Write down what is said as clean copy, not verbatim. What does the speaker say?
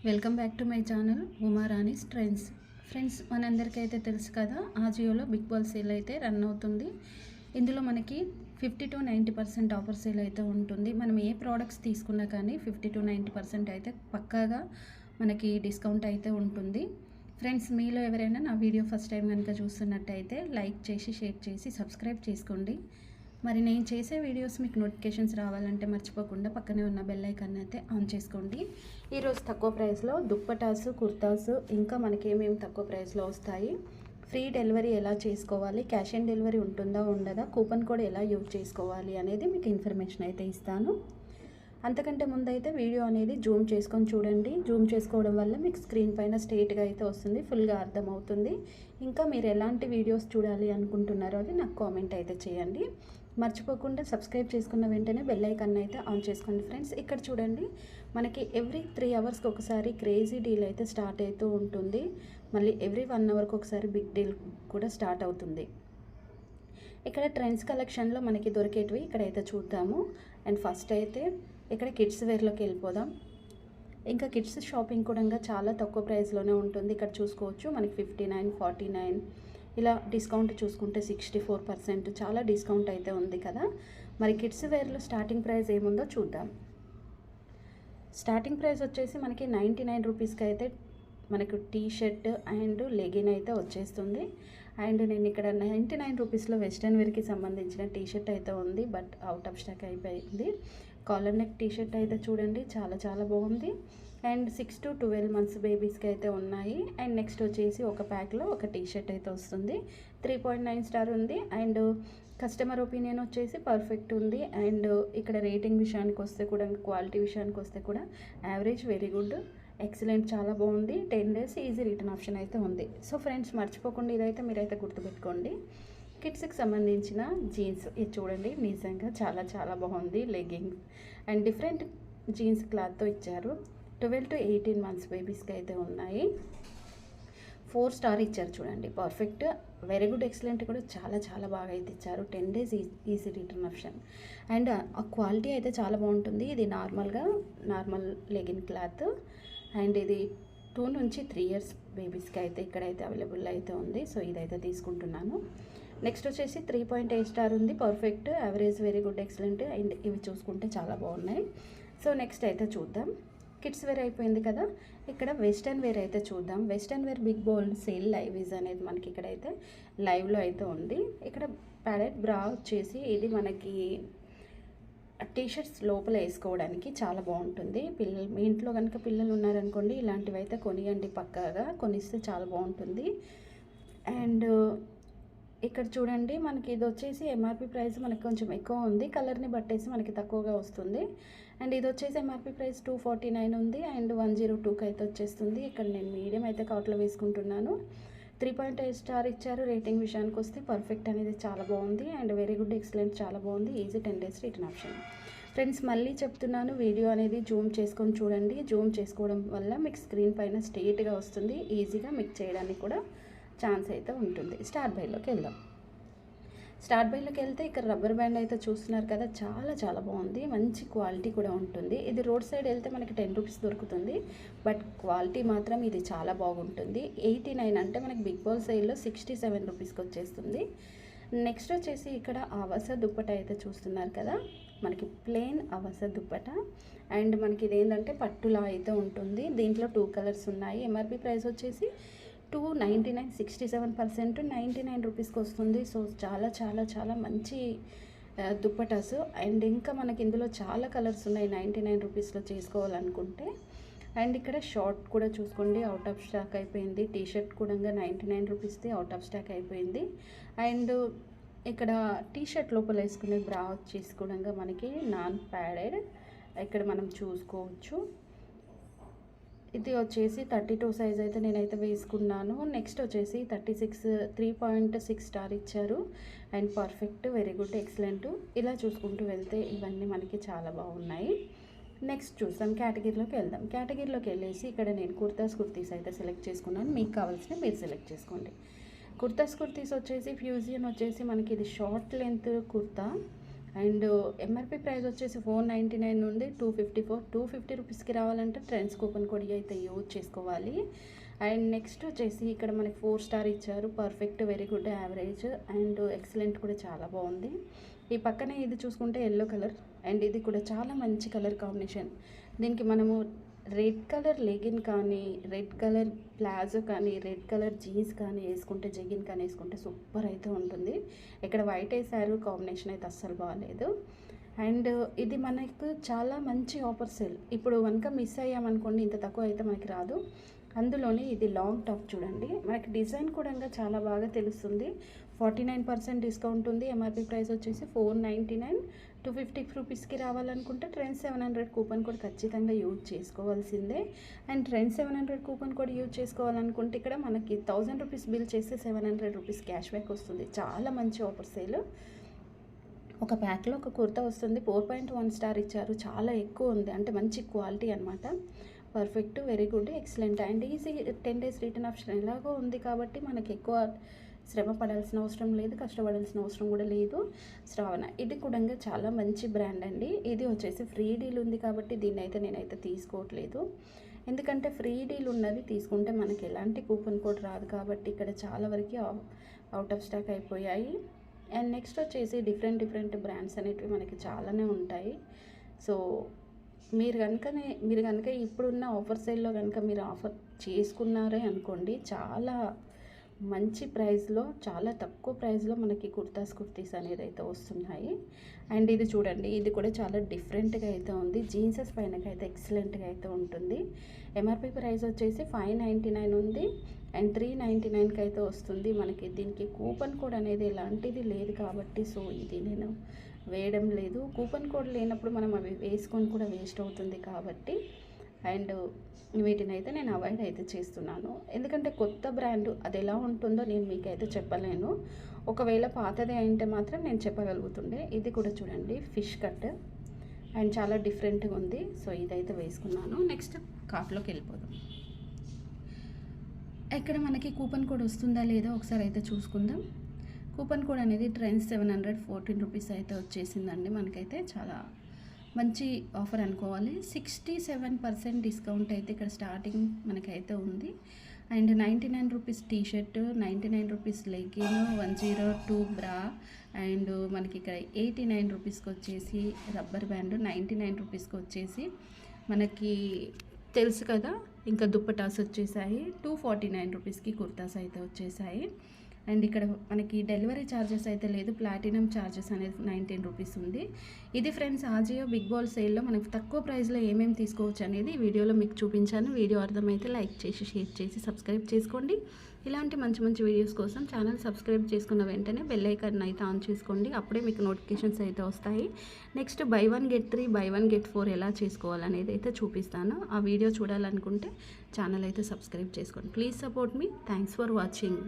Welcome back to my channel Umarani's trends. Friends, మనందరికీ అయితే తెలుసు కదా, ఆజియోలో బిగ్ బాల్ సేల్ అయితే రన్ అవుతుంది. ఇందులో మనకి 50-90% ఆఫర్ సేల్ అయితే ఉంటుంది. మనం ఏ ప్రోడక్ట్స్ తీసుకున్నా కానీ 50-90% అయితే పక్కాగా మనకి డిస్కౌంట్ అయితే ఉంటుంది. ఫ్రెండ్స్, మీలో ఎవరైనా నా వీడియో ఫస్ట్ టైం కనుక చూస్తున్నట్టయితే లైక్ చేసి, షేర్ చేసి, సబ్స్క్రైబ్ చేసుకోండి. మరి నేను చేసే వీడియోస్ మీకు నోటిఫికేషన్స్ రావాలంటే మర్చిపోకుండా పక్కనే ఉన్న బెల్ ఐకాన్ అయితే ఆన్ చేసుకోండి. ఈరోజు తక్కువ ప్రైస్లో దుప్పటాసు, కుర్తాసు ఇంకా మనకి ఏమేమి తక్కువ ప్రైస్లో వస్తాయి, ఫ్రీ డెలివరీ ఎలా చేసుకోవాలి, క్యాష్ ఆన్ డెలివరీ ఉంటుందా ఉండదా, కూపన్ కోడ్ ఎలా యూజ్ చేసుకోవాలి అనేది మీకు ఇన్ఫర్మేషన్ అయితే ఇస్తాను. అంతకంటే ముందైతే వీడియో అనేది జూమ్ చేసుకొని చూడండి. జూమ్ చేసుకోవడం వల్ల మీకు స్క్రీన్ పైన స్ట్రైట్గా అయితే వస్తుంది, ఫుల్గా అర్థమవుతుంది. ఇంకా మీరు ఎలాంటి వీడియోస్ చూడాలి అనుకుంటున్నారో అది నాకు కామెంట్ అయితే చేయండి. మర్చిపోకుండా సబ్స్క్రైబ్ చేసుకున్న వెంటనే బెల్ ఐకాన్ అయితే ఆన్ చేసుకోండి. ఫ్రెండ్స్, ఇక్కడ చూడండి, మనకి ఎవ్రీ 3 అవర్స్కి ఒకసారి క్రేజీ డీల్ అయితే స్టార్ట్ అవుతూ ఉంటుంది. మళ్ళీ ఎవ్రీ 1 అవర్కి ఒకసారి బిగ్ డీల్ కూడా స్టార్ట్ అవుతుంది. ఇక్కడ ట్రెండ్స్ కలెక్షన్లో మనకి దొరికేటివి ఇక్కడైతే చూద్దాము. అండ్ ఫస్ట్ అయితే ఇక్కడ కిడ్స్ వేర్లోకి వెళ్ళిపోదాం. ఇంకా కిడ్స్ షాపింగ్ కూడా చాలా తక్కువ ప్రైస్లోనే ఉంటుంది. ఇక్కడ చూసుకోవచ్చు, మనకి 59, 49 ఇలా డిస్కౌంట్ చూసుకుంటే 64% చాలా డిస్కౌంట్ అయితే ఉంది కదా. మరి కిడ్స్ వేర్లో స్టార్టింగ్ ప్రైస్ ఏముందో చూద్దాం. స్టార్టింగ్ ప్రైస్ వచ్చేసి మనకి 99 రూపీస్కి అయితే మనకు టీ షర్ట్ అండ్ లెగిన్ అయితే వచ్చేస్తుంది. అండ్ నేను ఇక్కడ 99 రూపీస్లో వెస్ట్రన్ వేర్కి సంబంధించిన టీ షర్ట్ అయితే ఉంది, బట్ అవుట్ ఆఫ్ స్టాక్ అయిపోయింది. కాలర్ నెక్ టీ షర్ట్ అయితే చూడండి, చాలా చాలా బాగుంది. అండ్ 6 to 12 months బేబీస్కి అయితే ఉన్నాయి. అండ్ నెక్స్ట్ వచ్చేసి ఒక ప్యాక్లో ఒక టీ షర్ట్ అయితే వస్తుంది. 3.9 స్టార్ ఉంది. అండ్ కస్టమర్ ఒపీనియన్ వచ్చేసి పర్ఫెక్ట్ ఉంది. అండ్ ఇక్కడ రేటింగ్ విషయానికి వస్తే కూడా, క్వాలిటీ విషయానికి వస్తే కూడా యావరేజ్, వెరీ గుడ్, ఎక్సలెంట్, చాలా బాగుంది. 10 days ఈజీ రిటర్న్ ఆప్షన్ అయితే ఉంది. సో ఫ్రెండ్స్, మర్చిపోకుండా ఇదైతే మీరైతే గుర్తుపెట్టుకోండి. కిడ్స్కి సంబంధించిన జీన్స్ ఇది చూడండి, నిజంగా చాలా చాలా బాగుంది. లెగ్గింగ్స్ అండ్ డిఫరెంట్ జీన్స్ క్లాత్తో ఇచ్చారు. 12 to 18 months బేబీస్కి అయితే ఉన్నాయి. 4 స్టార్ ఇచ్చారు చూడండి, పర్ఫెక్ట్, వెరీ గుడ్, ఎక్సలెంట్ కూడా చాలా చాలా బాగా అయితే ఇచ్చారు. 10 days easy return option. And ఆ క్వాలిటీ అయితే చాలా బాగుంటుంది. ఇది నార్మల్ లెగిన్ క్లాత్. అండ్ ఇది 2 నుంచి 3 years బేబీస్కి అయితే ఇక్కడైతే అవైలబుల్ అయితే ఉంది. సో ఇదైతే తీసుకుంటున్నాను. నెక్స్ట్ వచ్చేసి 3.8 స్టార్ ఉంది, perfect, average, very good, excellent. And ఇవి చూసుకుంటే చాలా బాగున్నాయి. సో నెక్స్ట్ అయితే చూద్దాం. కిడ్స్ వేర్ అయిపోయింది కదా, ఇక్కడ వెస్టర్న్ వేర్ అయితే చూద్దాం. Western wear big ball sale live is అనేది మనకి ఇక్కడైతే లైవ్లో అయితే ఉంది. ఇక్కడ ప్యాడెడ్ బ్రా వచ్చేసి ఇది మనకి టీషర్ట్స్ లోపల వేసుకోవడానికి చాలా బాగుంటుంది. మీ ఇంట్లో కనుక పిల్లలు ఉన్నారనుకోండి, ఇలాంటివి అయితే కొనియండి, పక్కాగా కొనిస్తే చాలా బాగుంటుంది. అండ్ ఇక్కడ చూడండి, మనకి ఇది వచ్చేసి ఎంఆర్పి ప్రైస్ మనకి కొంచెం ఎక్కువ ఉంది, కలర్ని బట్టేసి మనకి తక్కువగా వస్తుంది. అండ్ ఇది వచ్చేసి ఎంఆర్పి ప్రైస్ 249 ఉంది. అండ్ 102కి అయితే వచ్చేస్తుంది. ఇక్కడ నేను మీడియం అయితే కార్ట్లో వేసుకుంటున్నాను. 3.8 స్టార్ ఇచ్చారు. రేటింగ్ విషయానికి వస్తే పర్ఫెక్ట్ అనేది చాలా బాగుంది. అండ్ వెరీ గుడ్, ఎక్సలెంట్, చాలా బాగుంది. Easy 10 days return option. Friends, మళ్ళీ చెప్తున్నాను, వీడియో అనేది జూమ్ చేసుకొని చూడండి. జూమ్ చేసుకోవడం వల్ల మీకు స్క్రీన్ పైన స్ట్రెయిట్గా వస్తుంది, ఈజీగా మీకు చేయడానికి కూడా ఛాన్స్ అయితే ఉంటుంది. స్టార్ట్ బైలోకి వెళ్దాం. స్టార్ట్ బైలోకి వెళ్తే ఇక్కడ రబ్బర్ బ్యాండ్ అయితే చూస్తున్నారు కదా, చాలా చాలా బాగుంది, మంచి క్వాలిటీ కూడా ఉంటుంది. ఇది రోడ్ సైడ్ వెళ్తే మనకి 10 రూపీస్ దొరుకుతుంది, బట్ క్వాలిటీ మాత్రం ఇది చాలా బాగుంటుంది. 89 అంటే మనకి బిగ్ బాల్ సేల్లో 67 రూపీస్కి వచ్చేస్తుంది. నెక్స్ట్ వచ్చేసి ఇక్కడ ఆవాస దుప్పట అయితే చూస్తున్నారు కదా, మనకి ప్లెయిన్ ఆవాస దుప్పట. అండ్ మనకి ఇదేంటంటే పట్టులా అయితే ఉంటుంది. దీంట్లో 2 కలర్స్ ఉన్నాయి. ఎంఆర్పి ప్రైస్ వచ్చేసి 299, 67%, 99 రూపీస్కి వస్తుంది. సో చాలా చాలా చాలా మంచి దుప్పటాస్. అండ్ ఇంకా మనకి ఇందులో చాలా కలర్స్ ఉన్నాయి 99 రూపీస్లో చేసుకోవాలనుకుంటే. అండ్ ఇక్కడ షార్ట్ కూడా చూసుకోండి, అవుట్ ఆఫ్ స్టాక్ అయిపోయింది. టీ షర్ట్ కూడా 99 రూపీస్ది అవుట్ ఆఫ్ స్టాక్ అయిపోయింది. అండ్ ఇక్కడ టీ షర్ట్ లోపల వేసుకునే బ్రా వచ్చేసి కూడా మనకి నాన్ ప్యాడెడ్ ఇక్కడ మనం చూసుకోవచ్చు. ఇది వచ్చేసి 32 సైజ్ అయితే నేనైతే వేసుకున్నాను. నెక్స్ట్ వచ్చేసి 36, 3.6 స్టార్ ఇచ్చారు. And perfect, very good, excellent. ఇలా చూసుకుంటూ వెళ్తే ఇవన్నీ మనకి చాలా బాగున్నాయి. నెక్స్ట్ చూసాం, కేటగిరీలోకి వెళ్దాం. కేటగిరీలోకి వెళ్ళేసి ఇక్కడ నేను కుర్తీస్ అయితే సెలెక్ట్ చేసుకున్నాను. మీకు కావాల్సిన మీరు సెలెక్ట్ చేసుకోండి. కుర్తీస్ వచ్చేసి ఫ్యూజియన్ వచ్చేసి మనకి ఇది short length kurta. And MRP price వచ్చేసి 499 నుండి 250 రూపీస్కి రావాలంటే ట్రెండ్స్ కూపన్ కోడ్ అయితే యూజ్ చేసుకోవాలి. అండ్ నెక్స్ట్ వచ్చేసి ఇక్కడ మనకి 4 స్టార్ ఇచ్చారు. Perfect, very good, average and excellent కూడా చాలా బాగుంది. ఈ పక్కనే ఇది చూసుకుంటే ఎల్లో కలర్ అండ్ ఇది కూడా చాలా మంచి కలర్ కాంబినేషన్. దీనికి మనము రెడ్ కలర్ లెగిన్ కానీ, రెడ్ కలర్ ప్లాజో కానీ, రెడ్ కలర్ జీన్స్ కానీ వేసుకుంటే, జెగిన్ కానీ వేసుకుంటే సూపర్ అయితే ఉంటుంది. ఇక్కడ వైట్ వేసారు, కాంబినేషన్ అయితే అస్సలు బాగాలేదు. అండ్ ఇది మనకు చాలా మంచి ఆఫర్ సేల్. ఇప్పుడు కనుక మిస్ అయ్యామనుకోండి ఇంత తక్కువ అయితే మనకి రాదు. అందులోనే ఇది లాంగ్ టాప్ చూడండి, మనకి డిజైన్ కూడా చాలా బాగా తెలుస్తుంది. 49% డిస్కౌంట్ ఉంది. ఎంఆర్పి ప్రైస్ వచ్చేసి 499, 250 రూపీస్కి రావాలనుకుంటే ట్రెండ్ 700 కూపన్ కోడ్ ఖచ్చితంగా యూజ్ చేసుకోవాల్సిందే. And trend 700 coupon code use చేసుకోవాలనుకుంటే ఇక్కడ మనకి 1000 రూపీస్ బిల్ చేస్తే 700 రూపీస్ క్యాష్ బ్యాక్ వస్తుంది. చాలా మంచి ఆఫర్ సేల్. ఒక ప్యాక్లో ఒక కుర్తా వస్తుంది. 4.1 స్టార్ ఇచ్చారు, చాలా ఎక్కువ ఉంది, అంటే మంచి క్వాలిటీ అనమాట. Perfect, very good, excellent and easy. 10 days return option ఎలాగో ఉంది కాబట్టి మనకి ఎక్కువ శ్రమ పడాల్సిన అవసరం లేదు, కష్టపడాల్సిన అవసరం కూడా లేదు. శ్రావణ ఇది కూడా చాలా మంచి బ్రాండ్ అండి. ఇది వచ్చేసి ఫ్రీ డీల్ ఉంది కాబట్టి దీన్ని అయితే నేనైతే తీసుకోవట్లేదు. ఎందుకంటే ఫ్రీ డీల్ ఉన్నది తీసుకుంటే మనకి ఎలాంటి కూపన్ కోడ్ రాదు కాబట్టి ఇక్కడ చాలా వరకు అవుట్ ఆఫ్ స్టాక్ అయిపోయాయి. అండ్ నెక్స్ట్ వచ్చేసి డిఫరెంట్ బ్రాండ్స్ అనేటివి మనకి చాలానే ఉంటాయి. సో మీరు కనుక ఇప్పుడున్న ఆఫర్ సేల్లో కనుక మీరు ఆఫర్ చేసుకున్నారే అనుకోండి, చాలా మంచి ప్రైస్లో, చాలా తక్కువ ప్రైస్లో మనకి కుర్తీస్ అనేది అయితే వస్తున్నాయి. అండ్ ఇది చూడండి, ఇది కూడా చాలా డిఫరెంట్గా అయితే ఉంది. జీన్సెస్ పైనకైతే ఎక్సలెంట్గా అయితే ఉంటుంది. ఎంఆర్పి ప్రైస్ వచ్చేసి 599 ఉంది అండ్ 399కి అయితే వస్తుంది. మనకి దీనికి కూపన్ కోడ్ అనేది ఎలాంటిది లేదు కాబట్టి సో ఇది నేను వేయడం లేదు. కూపన్ కోడ్ లేనప్పుడు మనం అవి వేసుకొని కూడా వేస్ట్ అవుతుంది కాబట్టి అండ్ వీటిని అయితే నేను అవాయిడ్ అయితే చేస్తున్నాను. ఎందుకంటే కొత్త బ్రాండ్ అది ఎలా ఉంటుందో నేను మీకైతే చెప్పలేను. ఒకవేళ పాతదే అయితే మాత్రం నేను చెప్పగలుగుతుండే. ఇది కూడా చూడండి, ఫిష్ కట్ అండ్ చాలా డిఫరెంట్గా ఉంది. సో ఇదైతే వేసుకున్నాను. నెక్స్ట్ కార్ట్లోకి వెళ్ళిపోదాం. ఇక్కడ మనకి కూపన్ కోడ్ వస్తుందా లేదా ఒకసారి అయితే చూసుకుందాం. కూపన్ కోడ్ అనేది ట్రెండ్స్ 714 రూపీస్ అయితే వచ్చేసిందండి. మనకైతే చాలా మంచి ఆఫర్ అనుకోవాలి. 67% డిస్కౌంట్ అయితే ఇక్కడ స్టార్టింగ్ మనకైతే ఉంది. And 99 rupees t shirt, 99 rupees legging, 102 bra and మనకి ఇక్కడ 89 రూపీస్కి వచ్చేసి రబ్బర్ బ్యాండ్, 99 రూపీస్కి వచ్చేసి మనకి తెలుసు కదా ఇంకా దుప్పటాస్ వచ్చేసాయి. 249 రూపీస్కి కుర్తాస్ అయితే వచ్చేసాయి. అండ్ ఇక్కడ మనకి డెలివరీ ఛార్జెస్ అయితే లేదు, ప్లాటినం ఛార్జెస్ అనేది 19 రూపీస్ ఉంది. ఇది ఫ్రెండ్స్ ఆజియో బిగ్ బాల్ సేల్లో మనకు తక్కువ ప్రైస్లో ఏమేమి తీసుకోవచ్చు అనేది వీడియోలో మీకు చూపించాను. వీడియో అర్థమైతే లైక్ చేసి, షేర్ చేసి, సబ్స్క్రైబ్ చేసుకోండి. ఇలాంటి మంచి వీడియోస్ కోసం ఛానల్ సబ్స్క్రైబ్ చేసుకున్న వెంటనే బెల్ ఐకాన్ అయితే ఆన్ చేసుకోండి. అప్పుడే మీకు నోటిఫికేషన్స్ అయితే వస్తాయి. Next buy 1 get 3, buy 1 get 4 ఎలా చేసుకోవాలనేది అయితే చూపిస్తాను. ఆ వీడియో చూడాలనుకుంటే ఛానల్ అయితే సబ్స్క్రైబ్ చేసుకోండి. Please support me. Thanks for watching.